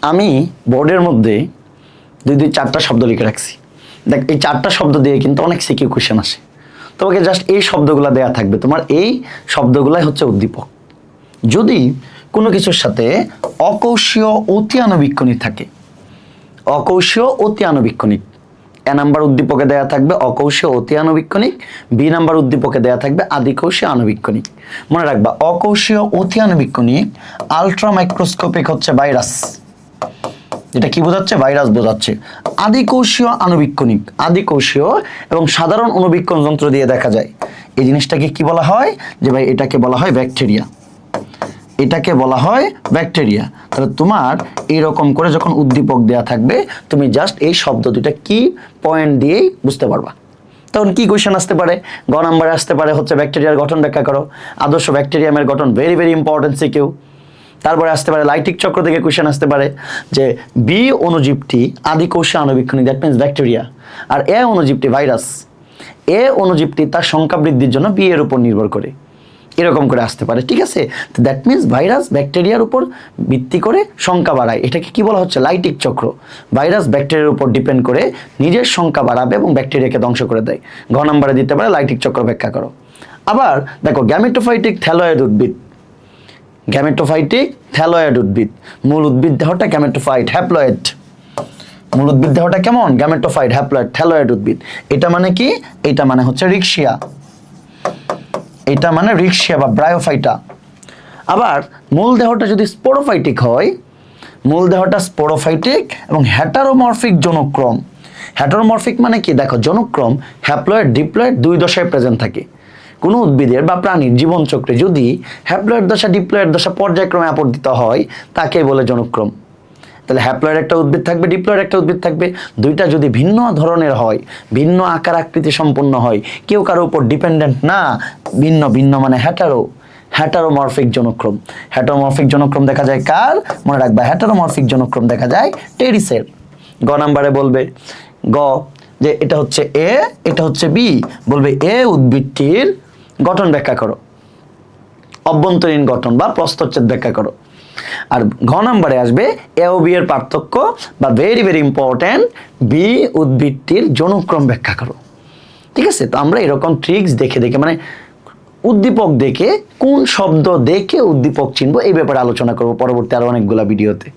আমি বোর্ডের মধ্যে দুই চারটা শব্দ লিখে রাখছি। দেখ, এই চারটা শব্দ দিয়ে কিন্তু অনেক সিকিউ কোয়েশ্চেন আসে। তোমাকে জাস্ট এই শব্দগুলো দেয়া থাকবে, তোমার এই শব্দগুলাই হচ্ছে উদ্দীপক। যদি কোনো কিছুর সাথে অকৌশীয় অতি আনুবীক্ষণিক থাকে, অকৌশীয় অতি আনুবীক্ষণিক, এ নাম্বার উদ্দীপকে দেয়া থাকবে অকৌশীয় অতি আনুবীক্ষণিক, বি নাম্বার উদ্দীপকে দেয়া থাকবে আদিকৌশীয় আনুবীক্ষণিক। মনে রাখবা, অকৌশীয় অতি আনুবীক্ষণিক আলট্রা মাইক্রোস্কোপিক হচ্ছে ভাইরাস, এটা কি বোঝাচ্ছে? ভাইরাস বোঝাচ্ছে। আদিকৌশীয় আনুবীক্ষণিক, আদিকৌশীয় এবং সাধারণ অণুবীক্ষণ যন্ত্র দিয়ে দেখা যায়। এই জিনিসটাকে কি বলা হয়? যে ভাই এটাকে বলা হয় ব্যাকটেরিয়া, এটাকে বলা হয় ব্যাকটেরিয়া। তাহলে তোমার এইরকম করে যখন উদ্দীপক দেয়া থাকবে, তুমি জাস্ট এই শব্দ দুইটা কি পয়েন্ট দিয়েই বুঝতে পারবা। তখন কি কোয়েশ্চেন আসতে পারে? গ নাম্বারে আসতে পারে হচ্ছে ব্যাকটেরিয়ার গঠন ব্যাখ্যা করো, আদর্শ ব্যাকটেরিয়ামের গঠন, ভেরি ভেরি ইম্পর্টেন্ট সিকিউ। তারপরে আসতে পারে লাইটিক চক্র থেকে কোয়েশ্চেন আসতে পারে যে বি অণুজীবটি আদিকৌশীয় আণুবীক্ষণিক, দ্যাট মিনস ব্যাকটেরিয়া, আর এ অণুজীবটি ভাইরাস, এ অণুজীবটি তার সংখ্যা বৃদ্ধির জন্য বি এর উপর নির্ভর করে, এরকম করে আসতে পারে। ঠিক আছে, দ্যাট মিনস ভাইরাস ব্যাকটেরিয়ার উপর ভিত্তি করে সংখ্যা বাড়ায়, এটাকে কি বলা হচ্ছে? লাইটিক চক্র। ভাইরাস ব্যাকটেরিয়ার উপর ডিপেন্ড করে নিজের সংখ্যা বাড়াবে এবং ব্যাকটেরিয়াকে ধ্বংস করে দেয়। ঘ নম্বরে দিতে পারে লাইটিক চক্র ব্যাখ্যা করো। আবার দেখো, গ্যামেটোফাইটিক থ্যালয়েড উদ্ভিদ, গ্যামেটোফাইটিক থ্যালয়েড উদ্ভিদ, মূল উদ্ভিদ দেহটা গ্যামেটোফাইট হ্যাপ্লয়েড, মূল উদ্ভিদ দেহটা কেমন? গ্যামেটোফাইট হ্যাপ্লয়েড থ্যালয়েড উদ্ভিদ। এটা মানে কি? এটা মানে হচ্ছে রিক্সিয়া, এটা মানে রিক্সিয়া বা ব্রায়োফাইটা। আবার মূল দেহটা যদি স্পোরোফাইটিক হয়, মূল দেহটা স্পোরোফাইটিক এবং হ্যাটারোমরফিক জনক্রম। হ্যাটারোমরফিক মানে কি? দেখো, জনক্রম হ্যাপ্লয়েড ডিপ্লয়েড দুই দশায় প্রেজেন্ট থাকে। কোনো উদ্ভিদের বা প্রাণীর জীবনচক্রে যদি হ্যাপ্লয়েড দশা ডিপ্লয়েড দশা পর্যায়ক্রমে আপর্তিত হয়, তাকে বলে জনক্রম। তাহলে হ্যাপ্লয়েড একটা উদ্ভিদ থাকবে, ডিপ্লয়েড একটা উদ্ভিদ থাকবে, দুইটা যদি ভিন্ন ধরনের হয়, ভিন্ন আকার আকৃতি সম্পন্ন হয়, কেউ কারো উপর ডিপেন্ডেন্ট না, ভিন্ন ভিন্ন মানে হ্যাটারোমরফিক জনক্রম। হ্যাটারোমরফিক জনক্রম দেখা যায় কার? মনে রাখবা, হ্যাটারোমরফিক জনক্রম দেখা যায় টেরিসের। গ নাম্বারে বলবে গ যে এটা হচ্ছে এ, এটা হচ্ছে বি, বলবে এ উদ্ভিদটির গঠন ব্যাখ্যা করো, অভ্যন্তরীণ গঠন বা প্রস্থচ্ছেদ ব্যাখ্যা করো। আর ঘ নাম্বারে আসবে এ ও বি এর পার্থক্য বা ভেরি ভেরি ইম্পর্টেন্ট, বি উদ্ভিদটির জনুক্রম ব্যাখ্যা করো। ঠিক আছে, তো আমরা এরকম ট্রিক্স দেখে দেখে মানে উদ্দীপক দেখে, কোন শব্দ দেখে উদ্দীপক চিনবো, এই ব্যাপারে আলোচনা করবো পরবর্তী আরো অনেকগুলা ভিডিওতে।